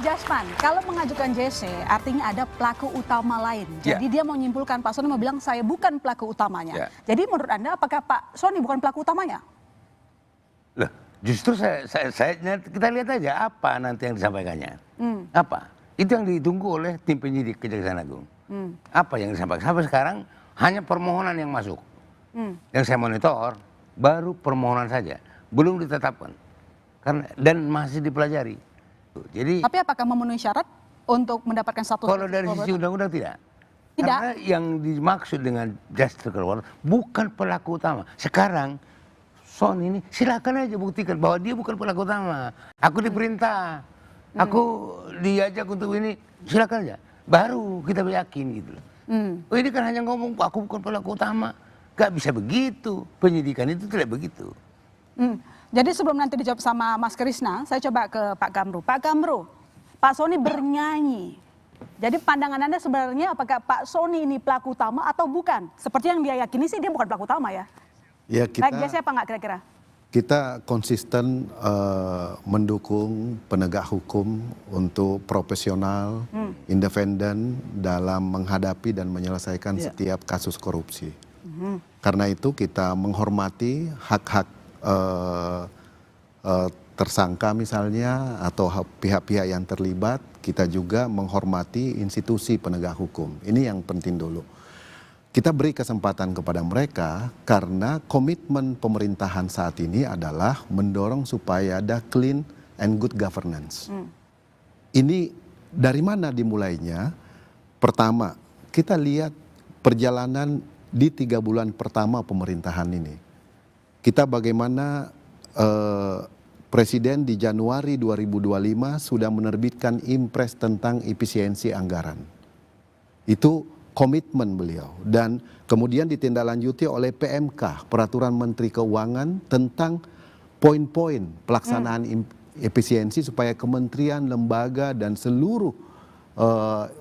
Jasman, kalau mengajukan JC artinya ada pelaku utama lain. Jadi dia mau menyimpulkan, Pak Sony mau bilang saya bukan pelaku utamanya. Jadi menurut Anda apakah Pak Sony bukan pelaku utamanya? Loh, justru kita lihat aja apa nanti yang disampaikannya. Apa? Itu yang ditunggu oleh tim penyidik Kejaksaan Agung. Apa yang disampaikan? Sampai sekarang hanya permohonan yang masuk. Yang saya monitor baru permohonan saja, belum ditetapkan. Dan masih dipelajari. Jadi, tapi apakah memenuhi syarat untuk mendapatkan status? Kalau dari sisi undang-undang tidak. Tidak. Karena yang dimaksud dengan justice warrant bukan pelaku utama. Sekarang Son ini silakan aja buktikan bahwa dia bukan pelaku utama. Aku diperintah, aku diajak untuk ini, silakan aja. Baru kita yakin gitu loh. Oh, ini kan hanya ngomong aku bukan pelaku utama. Gak bisa begitu. Penyidikan itu tidak begitu. Jadi sebelum nanti dijawab sama Mas Krisna, saya coba ke Pak Gamru. Pak Gamru, Pak Sony bernyanyi. Jadi pandangan Anda sebenarnya apakah Pak Sony ini pelaku utama atau bukan? Seperti yang dia yakini sih dia bukan pelaku utama ya. Ya kita. Baik, dia siapa nggak kira-kira? Kita konsisten mendukung penegak hukum untuk profesional, independen dalam menghadapi dan menyelesaikan setiap kasus korupsi. Karena itu kita menghormati hak-hak tersangka misalnya atau pihak-pihak yang terlibat. Kita juga menghormati institusi penegak hukum. Ini yang penting dulu. Kita beri kesempatan kepada mereka karena komitmen pemerintahan saat ini adalah mendorong supaya ada clean and good governance. Ini dari mana dimulainya? Pertama, kita lihat perjalanan di 3 bulan pertama pemerintahan ini. Kita bagaimana Presiden di Januari 2025 sudah menerbitkan impres tentang efisiensi anggaran. Itu komitmen beliau. Dan kemudian ditindaklanjuti oleh PMK, Peraturan Menteri Keuangan tentang poin-poin pelaksanaan efisiensi supaya kementerian, lembaga, dan seluruh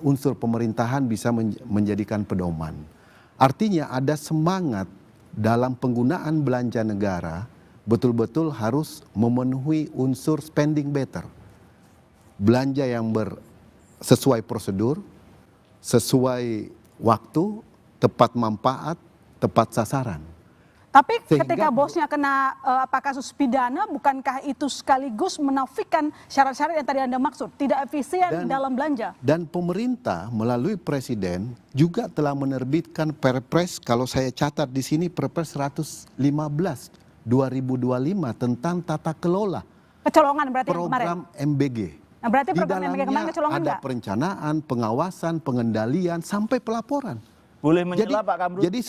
unsur pemerintahan bisa menjadikan pedoman. Artinya ada semangat dalam penggunaan belanja negara betul-betul harus memenuhi unsur spending better. Belanja yang sesuai prosedur, sesuai waktu, tepat manfaat, tepat sasaran. Tapi ketika bosnya kena kasus pidana, bukankah itu sekaligus menafikan syarat-syarat yang tadi Anda maksud? Tidak efisien dalam belanja. Dan pemerintah melalui presiden juga telah menerbitkan Perpres, kalau saya catat di sini Perpres 115 2025 tentang tata kelola kecolongan berarti program kemarin. MBG. Nah, berarti program MBG kemarin kecolongan ada perencanaan, pengawasan, pengendalian sampai pelaporan. Boleh menyela Pak Kamru? Jadi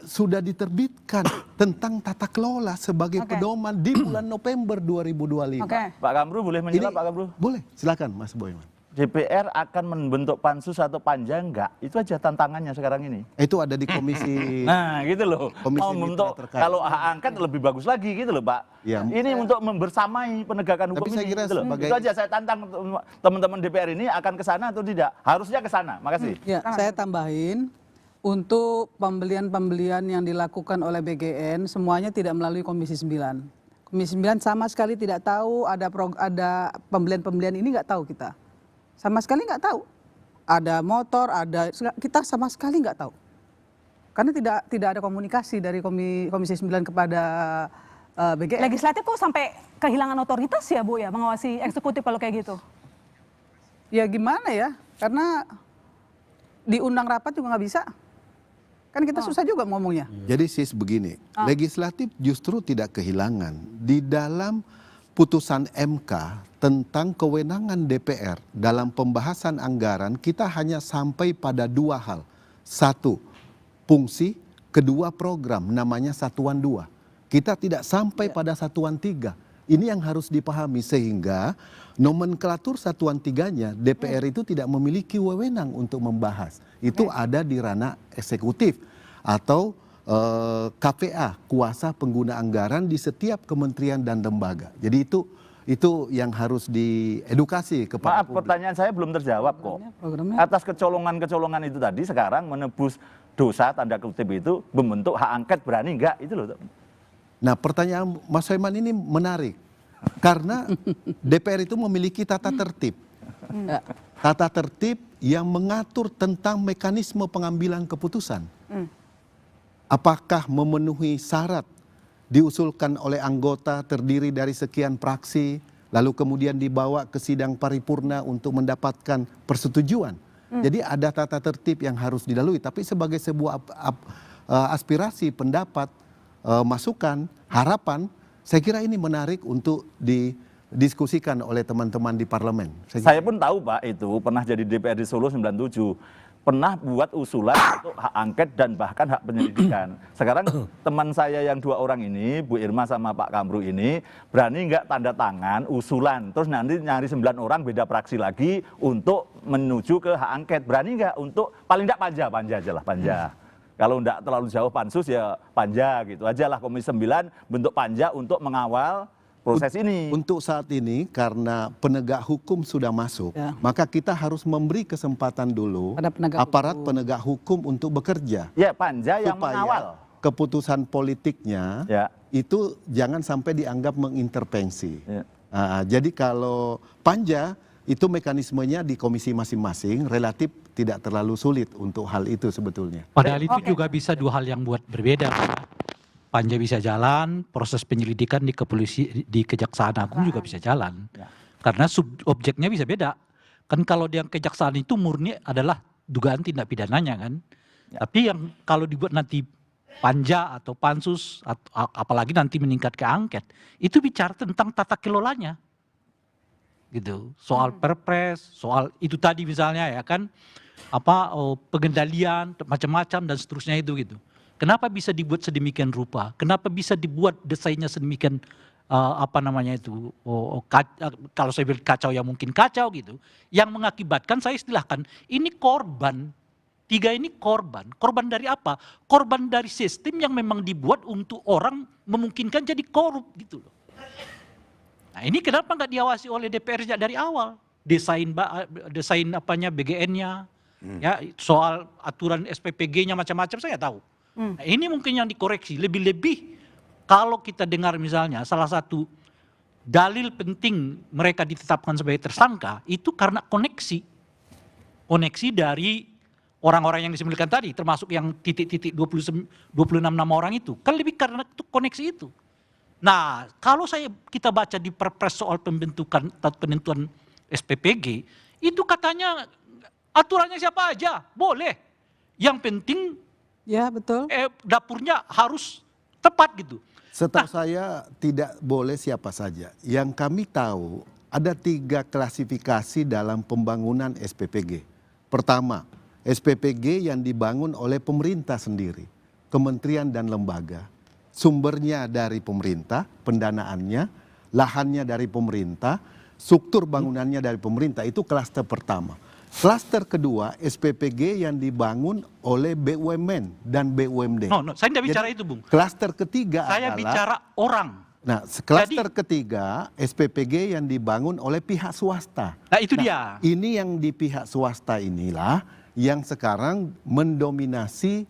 sudah diterbitkan tentang tata kelola sebagai pedoman di bulan November 2025. Pak Kamru boleh menyela Pak Kamru? Boleh, silakan Mas Boyman. DPR akan membentuk pansus atau panja enggak? Itu aja tantangannya sekarang ini. Itu ada di komisi. Nah gitu loh. Komisi mau membentuk kalau hak angket lebih bagus lagi gitu loh Pak. Ya, ini untuk membersamai penegakan hukum ini. Gitu loh. Itu aja saya tantang teman-teman DPR ini akan ke sana atau tidak. Harusnya ke sana. Makasih. Ya, saya tambahin. Untuk pembelian-pembelian yang dilakukan oleh BGN semuanya tidak melalui Komisi 9. Komisi 9 sama sekali tidak tahu ada pembelian-pembelian ini, nggak tahu kita. Sama sekali nggak tahu. Ada motor, kita sama sekali nggak tahu. Karena tidak ada komunikasi dari Komisi 9 kepada BGN. Legislatif kok sampai kehilangan otoritas ya Bu ya mengawasi eksekutif kalau kayak gitu? Ya gimana ya? Karena diundang rapat juga nggak bisa. Kan kita susah juga ngomongnya. Jadi sis begini, legislatif justru tidak kehilangan. Di dalam putusan MK tentang kewenangan DPR dalam pembahasan anggaran, kita hanya sampai pada 2 hal. 1, fungsi, 2 program, namanya Satuan 2. Kita tidak sampai pada Satuan 3. Ini yang harus dipahami sehingga nomenklatur Satuan 3-nya DPR itu tidak memiliki wewenang untuk membahas. Itu ada di ranah eksekutif atau KPA, kuasa pengguna anggaran di setiap kementerian dan lembaga. Jadi itu yang harus diedukasi kepada publik. Pertanyaan saya belum terjawab kok. Atas kecolongan-kecolongan itu tadi sekarang menebus dosa tanda kutip itu membentuk hak angket berani enggak itu loh. Nah pertanyaan Mas Soeman ini menarik. Karena DPR itu memiliki tata tertib. Tata tertib yang mengatur tentang mekanisme pengambilan keputusan. Apakah memenuhi syarat diusulkan oleh anggota terdiri dari sekian fraksi, lalu kemudian dibawa ke sidang paripurna untuk mendapatkan persetujuan. Jadi ada tata tertib yang harus dilalui, tapi sebagai sebuah aspirasi, pendapat, masukan, harapan, saya kira ini menarik untuk didiskusikan oleh teman-teman di parlemen. Saya pun tahu Pak, itu pernah jadi DPRD Solo 97, pernah buat usulan untuk hak angket dan bahkan hak penyelidikan. Sekarang teman saya yang 2 orang ini, Bu Irma sama Pak Kamru ini, berani nggak tanda tangan usulan, terus nanti nyari 9 orang beda fraksi lagi untuk menuju ke hak angket. Berani nggak untuk, paling nggak panja aja lah, panja. Kalau nggak terlalu jauh pansus ya panja gitu aja lah, Komisi 9 bentuk panja untuk mengawal proses ini. Untuk saat ini karena penegak hukum sudah masuk, maka kita harus memberi kesempatan dulu aparat penegak hukum untuk bekerja. Ya, panja yang supaya mengawal. Keputusan politiknya itu jangan sampai dianggap mengintervensi. Jadi kalau panja itu mekanismenya di komisi masing-masing relatif tidak terlalu sulit untuk hal itu sebetulnya. Padahal itu juga bisa 2 hal yang buat berbeda. Panja bisa jalan, proses penyelidikan di Kejaksaan Agung juga bisa jalan. Karena objeknya bisa beda. Kan kalau yang Kejaksaan itu murni adalah dugaan tindak pidananya kan. Tapi yang kalau dibuat nanti panja atau pansus, apalagi nanti meningkat ke angket, itu bicara tentang tata kelolanya. Gitu. Soal perpres, soal itu tadi misalnya ya kan, pengendalian, macam-macam dan seterusnya itu gitu. Kenapa bisa dibuat sedemikian rupa? Kenapa bisa dibuat desainnya sedemikian kalau saya bilang kacau ya mungkin kacau gitu. Yang mengakibatkan saya istilahkan ini korban. 3 ini korban. Korban dari apa? Korban dari sistem yang memang dibuat untuk orang memungkinkan jadi korup gitu loh. Nah ini kenapa nggak diawasi oleh DPR sejak dari awal? Desain BGN-nya, ya soal aturan SPPG-nya macam-macam saya tahu. Nah, ini mungkin yang dikoreksi. Lebih-lebih kalau kita dengar misalnya salah satu dalil penting mereka ditetapkan sebagai tersangka itu karena koneksi dari orang-orang yang disebutkan tadi, termasuk yang titik-titik 26 nama orang itu, kan lebih karena itu koneksi itu. Nah, kalau kita baca di Perpres soal penentuan SPPG, itu katanya aturannya siapa aja boleh. Yang penting ya betul. Dapurnya harus tepat gitu. Setahu saya tidak boleh siapa saja. Yang kami tahu ada 3 klasifikasi dalam pembangunan SPPG. Pertama, SPPG yang dibangun oleh pemerintah sendiri, kementerian dan lembaga. Sumbernya dari pemerintah, pendanaannya, lahannya dari pemerintah, struktur bangunannya dari pemerintah, itu klaster pertama. Klaster kedua, SPPG yang dibangun oleh BUMN dan BUMD. Saya tidak bicara itu, Bung. Klaster ketiga saya adalah bicara orang. Nah, klaster ketiga, SPPG yang dibangun oleh pihak swasta. Nah, itu dia. Ini yang di pihak swasta inilah yang sekarang mendominasi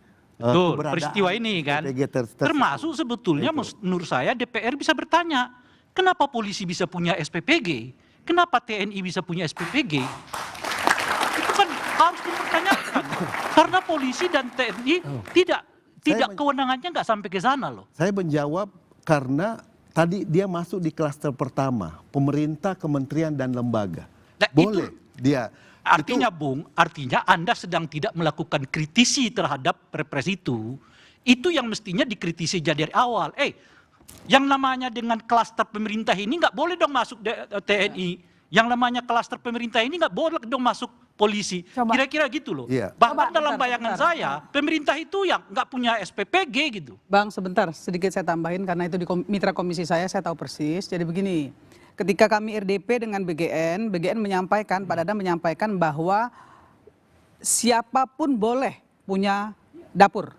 peristiwa ini kan. Termasuk sebetulnya menurut saya DPR bisa bertanya, kenapa polisi bisa punya SPPG? Kenapa TNI bisa punya SPPG? Itu kan harus dipertanyakan. Karena polisi dan TNI tidak kewenangannya nggak sampai ke sana loh. Saya menjawab karena tadi dia masuk di klaster pertama, pemerintah, kementerian dan lembaga. Nah, boleh dia. Artinya Bung, Anda sedang tidak melakukan kritisi terhadap Perpres itu. Itu yang mestinya dikritisi dari awal. Yang namanya dengan klaster pemerintah ini nggak boleh dong masuk TNI. Yang namanya klaster pemerintah ini nggak boleh dong masuk polisi. Kira-kira gitu loh. Iya. Bahkan dalam bayangan saya, pemerintah itu yang nggak punya SPPG gitu. Bang, sebentar, sedikit saya tambahin karena itu di mitra komisi saya tahu persis. Jadi begini. Ketika kami RDP dengan BGN menyampaikan, Pak Dadang menyampaikan bahwa siapapun boleh punya dapur.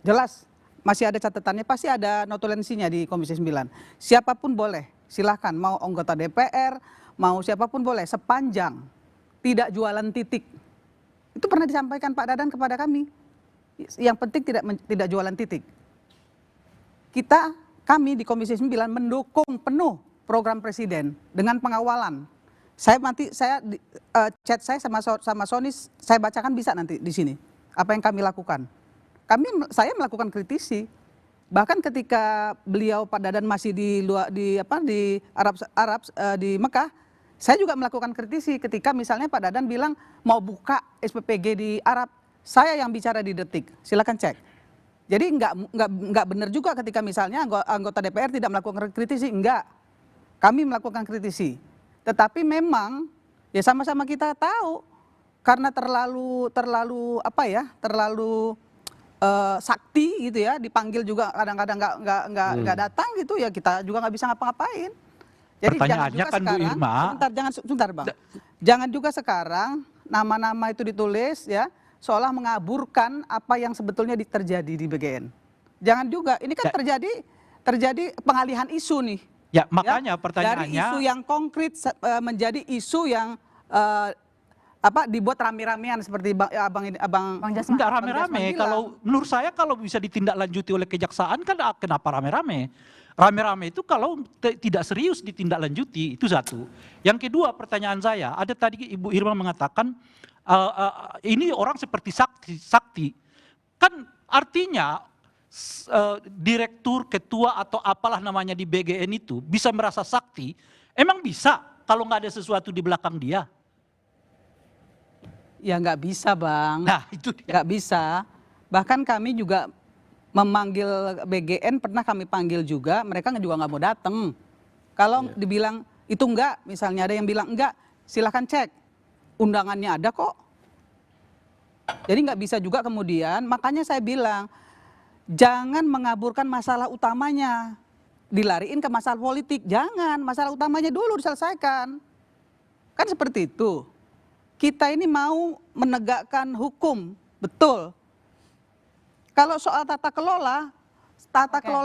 Jelas, masih ada catatannya, pasti ada notulensinya di Komisi 9. Siapapun boleh, silahkan, mau anggota DPR, mau siapapun boleh, sepanjang tidak jualan titik. Itu pernah disampaikan Pak Dadang kepada kami. Yang penting tidak jualan titik. Kami di Komisi 9 mendukung penuh program presiden dengan pengawalan. Chat saya sama Sony saya bacakan bisa nanti di sini apa yang kami lakukan. Saya melakukan kritisi. Bahkan ketika beliau Pak Dadan masih di di Mekah, saya juga melakukan kritisi ketika misalnya Pak Dadan bilang mau buka SPPG di Arab, saya yang bicara di Detik. Silakan cek. Jadi nggak benar juga ketika misalnya anggota DPR tidak melakukan kritisi, enggak. Kami melakukan kritisi. Tetapi memang ya sama-sama kita tahu karena terlalu sakti gitu ya, dipanggil juga kadang-kadang nggak datang gitu ya, kita juga nggak bisa ngapa-ngapain. Jadi jangan juga kan, sekarang, Bu Irma, sebentar Bang, jangan juga sekarang nama-nama itu ditulis ya, seolah mengaburkan apa yang sebetulnya terjadi di BGN. Jangan juga, ini kan terjadi pengalihan isu nih. Ya makanya pertanyaannya. Dari isu yang konkret menjadi isu yang dibuat rame-ramean seperti abang Jasman. Enggak rame-rame. Kalau menurut saya kalau bisa ditindaklanjuti oleh kejaksaan kan kenapa rame-rame? Rame-rame itu kalau tidak serius ditindaklanjuti, itu satu. Yang kedua pertanyaan saya, ada tadi Ibu Irma mengatakan ini orang seperti sakti. Kan artinya direktur, ketua atau apalah namanya di BGN itu bisa merasa sakti. Emang bisa kalau nggak ada sesuatu di belakang dia? Ya nggak bisa Bang, Nah itu dia. nggak bisa. Bahkan kami juga memanggil BGN, pernah kami panggil juga, mereka juga nggak mau datang. Kalau dibilang itu enggak, misalnya ada yang bilang enggak, silahkan cek, undangannya ada kok. Jadi nggak bisa juga kemudian, makanya saya bilang, jangan mengaburkan masalah utamanya, dilariin ke masalah politik, jangan, masalah utamanya dulu diselesaikan. Kan seperti itu. Kita ini mau menegakkan hukum, betul. Kalau soal tata kelola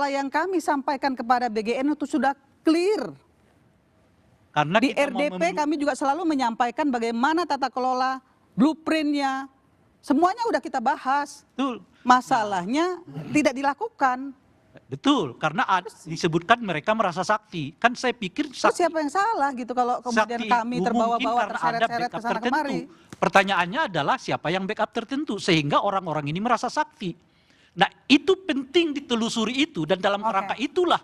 yang kami sampaikan kepada BGN itu sudah clear. Karena Di kita RDP kami juga selalu menyampaikan bagaimana tata kelola, blueprintnya, semuanya udah kita bahas. Betul. Masalahnya tidak dilakukan. Betul, karena disebutkan mereka merasa sakti. Kan saya pikir Terus siapa yang salah gitu kalau kemudian sakti kami terbawa-bawa mungkin karena ada terseret-seret backup kesana tertentu. kemari. Pertanyaannya adalah siapa yang backup tertentu sehingga orang-orang ini merasa sakti. Nah itu penting ditelusuri itu dan dalam kerangka itulah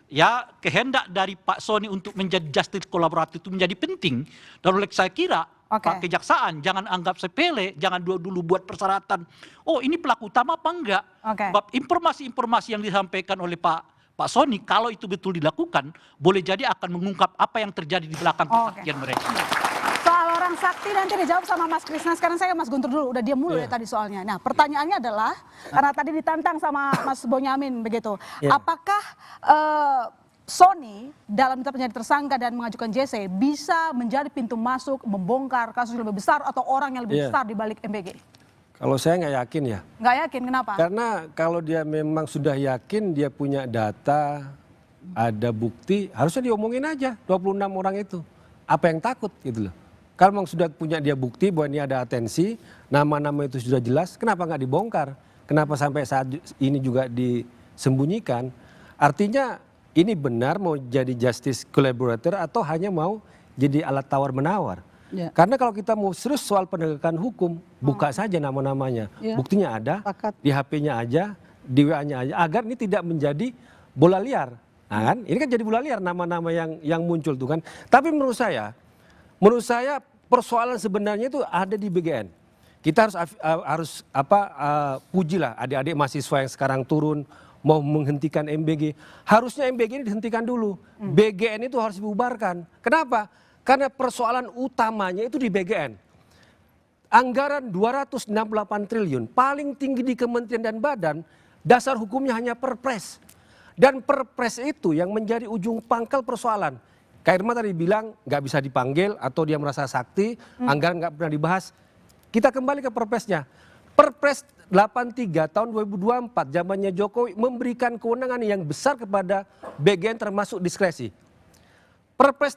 ya kehendak dari Pak Sony untuk menjadi justice kolaboratif itu menjadi penting. Dan oleh saya kira Pak Kejaksaan jangan anggap sepele, jangan dulu buat persyaratan. Oh ini pelaku utama apa enggak? Sebab informasi-informasi yang disampaikan oleh Pak Sony kalau itu betul dilakukan boleh jadi akan mengungkap apa yang terjadi di belakang kesaktian mereka. Soal orang sakti nanti dijawab sama Mas Krisna. Sekarang saya ke Mas Guntur dulu, udah diam mulu ya tadi soalnya. Nah pertanyaannya adalah, karena tadi ditantang sama Mas Bonyamin begitu. Apakah Sony dalam tetap menjadi tersangka dan mengajukan JC bisa menjadi pintu masuk membongkar kasus lebih besar atau orang yang lebih besar di balik MBG? Kalau saya nggak yakin ya. Nggak yakin, kenapa? Karena kalau dia memang sudah yakin dia punya data, ada bukti, harusnya diomongin aja 26 orang itu. Apa yang takut gitu loh. Kalau memang sudah punya dia bukti bahwa ini ada atensi, nama-nama itu sudah jelas, kenapa nggak dibongkar? Kenapa sampai saat ini juga disembunyikan? Artinya ini benar mau jadi justice collaborator atau hanya mau jadi alat tawar-menawar? Karena kalau kita mau serius soal penegakan hukum, buka saja nama-namanya. Buktinya ada, di HP-nya aja, di WA-nya aja, agar ini tidak menjadi bola liar. Nah, kan? Ini kan jadi bola liar nama-nama yang muncul tuh kan. Tapi menurut saya persoalan sebenarnya itu ada di BGN. Kita harus pujilah adik-adik mahasiswa yang sekarang turun mau menghentikan MBG. Harusnya MBG ini dihentikan dulu. BGN itu harus dibubarkan. Kenapa? Karena persoalan utamanya itu di BGN. Anggaran 268 triliun, paling tinggi di kementerian dan badan, dasar hukumnya hanya perpres. Dan perpres itu yang menjadi ujung pangkal persoalan. Kak Irma tadi bilang nggak bisa dipanggil atau dia merasa sakti, anggaran nggak pernah dibahas. Kita kembali ke perpresnya. Perpres 83 tahun 2024 zamannya Jokowi memberikan kewenangan yang besar kepada BGN termasuk diskresi. Perpres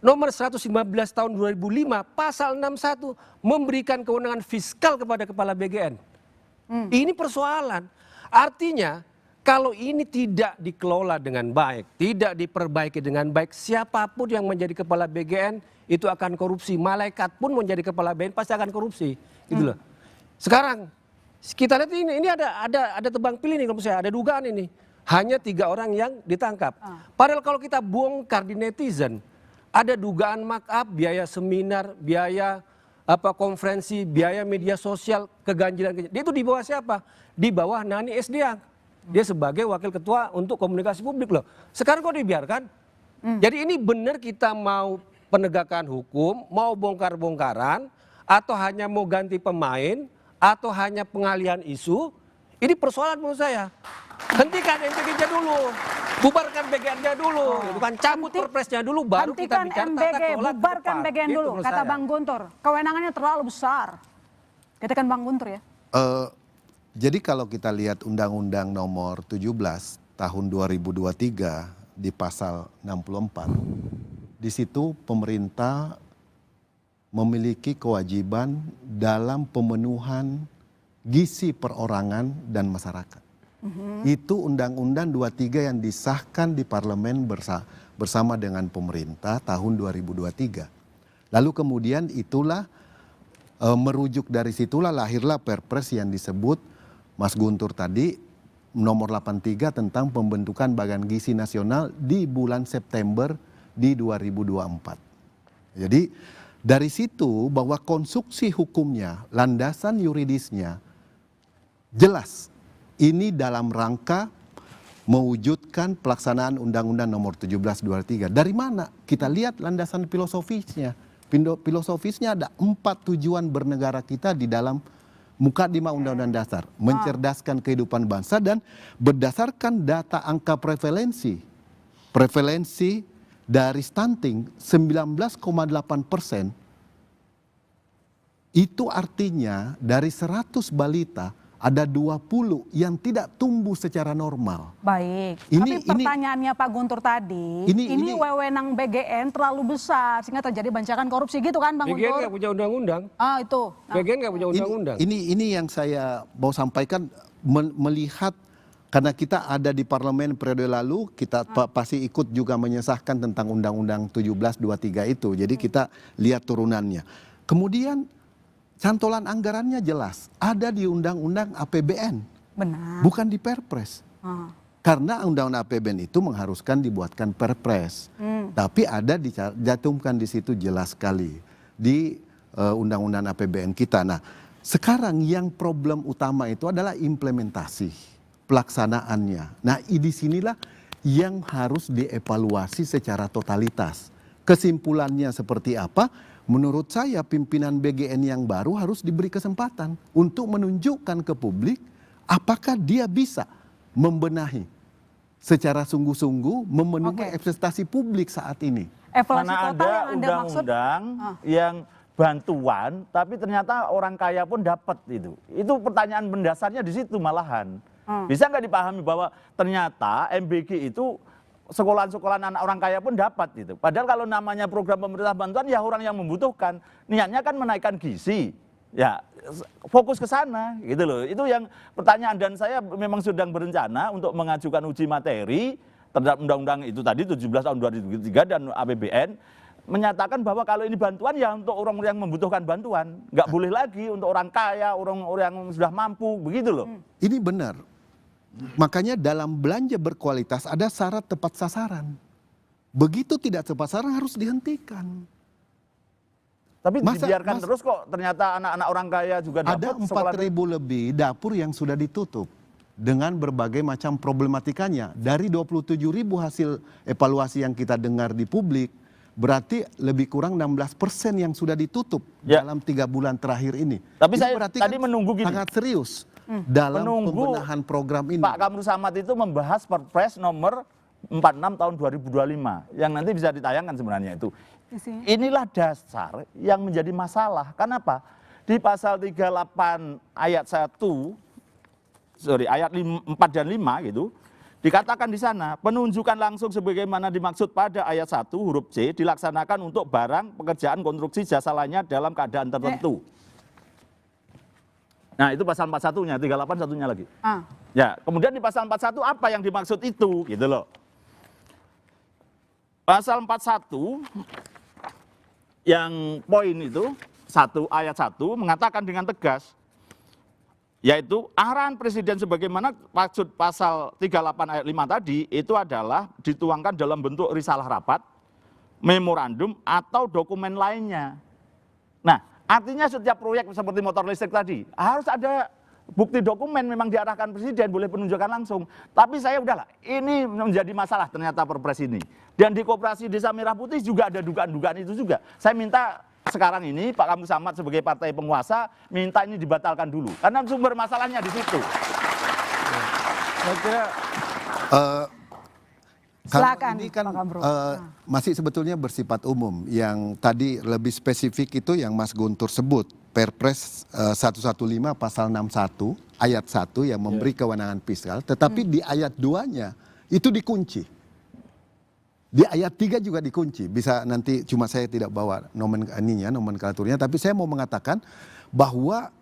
nomor 115 tahun 2005 pasal 61 memberikan kewenangan fiskal kepada kepala BGN. Ini persoalan. Artinya Kalau ini tidak dikelola dengan baik, tidak diperbaiki dengan baik, siapapun yang menjadi kepala BGN itu akan korupsi. Malaikat pun menjadi kepala BGN pasti akan korupsi, gitu loh. Sekarang kita lihat ini ada tebang pilih nih, kalau saya ada dugaan ini. Hanya 3 orang yang ditangkap. Padahal kalau kita bongkar di netizen, ada dugaan markup, biaya seminar, biaya konferensi, biaya media sosial, keganjilan. Dia itu di bawah siapa? Di bawah Nani Esdiang. Dia sebagai wakil ketua untuk komunikasi publik loh. Sekarang kok dibiarkan? Jadi ini benar kita mau penegakan hukum, mau bongkar-bongkaran, atau hanya mau ganti pemain, atau hanya pengalihan isu. Ini persoalan menurut saya. Hentikan MBG-nya dulu, bubarkan BGN-nya dulu, bukan cabut perpresnya dulu, baru kita Hentikan bicara tata MBG, kelola ke bubarkan depan. BGN Gitu dulu, menurut kata saya. Bang Guntur. Kewenangannya terlalu besar. Katakan Bang Guntur ya. Jadi kalau kita lihat Undang-Undang Nomor 17 Tahun 2023 di pasal 64, di situ pemerintah memiliki kewajiban dalam pemenuhan gizi perorangan dan masyarakat. Itu Undang-Undang 23 yang disahkan di parlemen bersama dengan pemerintah tahun 2023. Lalu kemudian itulah merujuk dari situlah lahirlah Perpres yang disebut Mas Guntur tadi nomor 83 tentang pembentukan Badan Gizi Nasional di bulan September di 2024. Jadi dari situ bahwa konstruksi hukumnya, landasan yuridisnya jelas. Ini dalam rangka mewujudkan pelaksanaan Undang-Undang Nomor 17 2023. Dari mana? Kita lihat landasan filosofisnya. Filosofisnya ada 4 tujuan bernegara kita di dalam Mukadimah Undang-Undang Dasar. Mencerdaskan kehidupan bangsa dan berdasarkan data angka prevalensi. Prevalensi dari stunting 19,8%. Itu artinya dari 100 balita ada 20 yang tidak tumbuh secara normal. Baik, Ini- tapi pertanyaannya Pak Guntur tadi, ini wewenang BGN terlalu besar sehingga terjadi bancakan korupsi gitu kan Bang BGN Guntur? nggak punya undang-undang. Itu. Nah, BGN nggak punya undang-undang. Ini yang saya mau sampaikan melihat karena kita ada di parlemen periode lalu kita pasti ikut juga menyesahkan tentang Undang-Undang 17 23 itu. Jadi kita lihat turunannya. Kemudian cantolan anggarannya jelas ada di Undang-Undang APBN, benar. bukan di Perpres. Karena Undang-Undang APBN itu mengharuskan dibuatkan Perpres. Tapi ada dijatuhkan di situ jelas sekali di Undang-Undang APBN kita. Nah, sekarang yang problem utama itu adalah implementasi, pelaksanaannya. Nah, di sinilah yang harus dievaluasi secara totalitas. Kesimpulannya seperti apa? Menurut saya pimpinan BGN yang baru harus diberi kesempatan untuk menunjukkan ke publik apakah dia bisa membenahi secara sungguh-sungguh memenuhi ekspektasi publik saat ini. Evaluasi Mana total ada yang Anda maksud? undang-undang yang bantuan tapi ternyata orang kaya pun dapat itu. Itu pertanyaan mendasarnya di situ malahan. Bisa nggak dipahami bahwa ternyata MBG itu sekolahan-sekolahan anak orang kaya pun dapat itu. Padahal kalau namanya program pemerintah bantuan ya orang yang membutuhkan. Niatnya kan menaikkan gizi. Ya fokus ke sana gitu loh. Itu yang pertanyaan dan saya memang sedang berencana untuk mengajukan uji materi terhadap undang-undang itu tadi 17 tahun 2003 dan APBN menyatakan bahwa kalau ini bantuan ya untuk orang yang membutuhkan bantuan. Nggak boleh lagi untuk orang kaya, orang-orang yang sudah mampu begitu loh. Ini benar. Makanya dalam belanja berkualitas ada syarat tepat sasaran. Begitu tidak tepat sasaran harus dihentikan. Tapi dibiarkan terus kok ternyata anak-anak orang kaya juga Ada dapat 4.000 lebih dapur yang sudah ditutup dengan berbagai macam problematikanya. Dari 27.000 hasil evaluasi yang kita dengar di publik, berarti lebih kurang 16% yang sudah ditutup dalam 3 bulan terakhir ini. Tapi Ini saya berarti tadi kan menunggu gini. sangat serius dalam Menunggu pembenahan program ini. Pak Kamru Samad itu membahas Perpres nomor 46 tahun 2025 yang nanti bisa ditayangkan sebenarnya itu. Inilah dasar yang menjadi masalah. Kenapa? Di pasal 38 ayat 4 dan 5 gitu, dikatakan di sana, penunjukan langsung sebagaimana dimaksud pada ayat 1 huruf C dilaksanakan untuk barang, pekerjaan, konstruksi, jasa lainnya dalam keadaan tertentu. Nah, itu pasal 41-nya, 38 satunya lagi. Ah. Ya, kemudian di pasal 41 apa yang dimaksud itu, gitu loh. Pasal 41 yang poin itu 1 ayat 1 mengatakan dengan tegas, yaitu arahan presiden sebagaimana maksud pasal 38 ayat 5 tadi itu adalah dituangkan dalam bentuk risalah rapat, memorandum atau dokumen lainnya. Nah, artinya setiap proyek seperti motor listrik tadi harus ada bukti dokumen, memang diarahkan presiden, boleh penunjukan langsung. Tapi saya udahlah, ini menjadi masalah ternyata Perpres ini. Dan di Koperasi Desa Merah Putih juga ada dugaan-dugaan itu juga. Saya minta sekarang ini Pak Kamru Samad sebagai partai penguasa minta ini dibatalkan dulu. Karena sumber masalahnya di situ. Saya kira Kalau Silakan, ini kan Pak Kamru. masih sebetulnya bersifat umum. Yang tadi lebih spesifik itu yang Mas Guntur sebut, Perpres 115 pasal 61 ayat 1 yang memberi kewenangan fiskal, tetapi di ayat 2-nya itu dikunci. Di ayat 3 juga dikunci. Bisa nanti, cuma saya tidak bawa nomenklaturnya, tapi saya mau mengatakan bahwa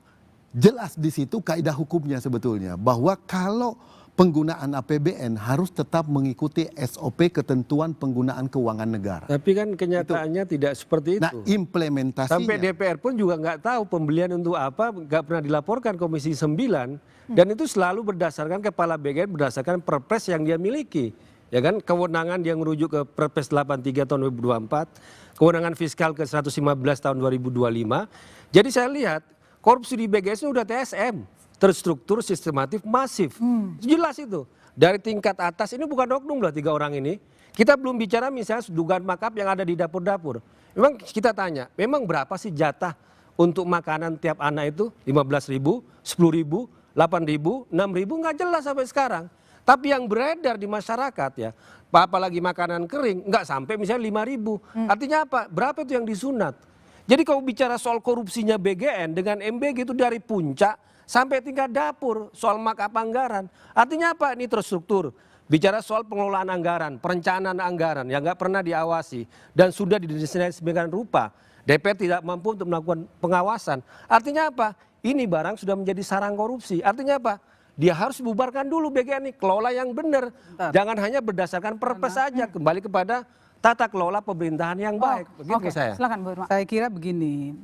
jelas di situ kaidah hukumnya sebetulnya, bahwa kalau penggunaan APBN harus tetap mengikuti SOP ketentuan penggunaan keuangan negara. tapi kan kenyataannya tidak seperti itu. Nah, implementasinya Sampai DPR pun juga nggak tahu pembelian untuk apa, nggak pernah dilaporkan Komisi 9, dan itu selalu berdasarkan kepala BGN berdasarkan Perpres yang dia miliki. Ya kan, kewenangan yang merujuk ke Perpres 83 tahun 2024, kewenangan fiskal ke 115 tahun 2025. Jadi saya lihat korupsi di BGN itu udah TSM, terstruktur, sistematif, masif. Jelas itu. Dari tingkat atas, ini bukan oknum loh 3 orang ini. Kita belum bicara misalnya dugaan makap yang ada di dapur-dapur. Memang kita tanya, memang berapa sih jatah untuk makanan tiap anak itu? 15.000, 10.000, 8.000, 6.000, nggak jelas sampai sekarang. Tapi yang beredar di masyarakat ya, apalagi makanan kering, nggak sampai misalnya 5.000. Artinya apa? Berapa itu yang disunat? Jadi kalau bicara soal korupsinya BGN dengan MBG itu dari puncak sampai tingkat dapur soal markup anggaran. Artinya apa? Ini terstruktur. Bicara soal pengelolaan anggaran, perencanaan anggaran yang nggak pernah diawasi dan sudah didesain sedemikian rupa. DPR tidak mampu untuk melakukan pengawasan. Artinya apa? Ini barang sudah menjadi sarang korupsi. Artinya apa? Dia harus bubarkan dulu BGN ini, kelola yang benar. Jangan hanya berdasarkan perpres saja, kembali kepada tata kelola pemerintahan yang baik. Begitu Oke, saya. silakan Bu Irma. Saya kira begini,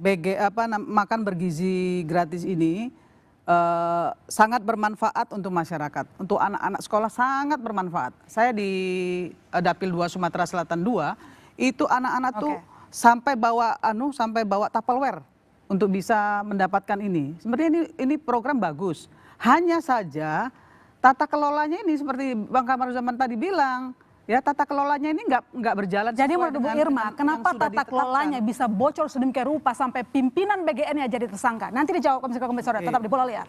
makan bergizi gratis ini sangat bermanfaat untuk masyarakat, untuk anak-anak sekolah sangat bermanfaat. Saya di Dapil 2 Sumatera Selatan 2 itu anak-anak tuh sampai bawa Tupperware untuk bisa mendapatkan ini. Sebenarnya ini program bagus. Hanya saja tata kelolanya ini seperti Bang Kamru Zaman tadi bilang, ya tata kelolanya ini nggak berjalan. Jadi sesuai menurut Bu dengan Irma, yang kenapa sudah tata kelolanya bisa bocor sedemikian rupa sampai pimpinan BGN-nya jadi tersangka? Nanti dijawab Komisi Komisioner, tetap di Bola Liar.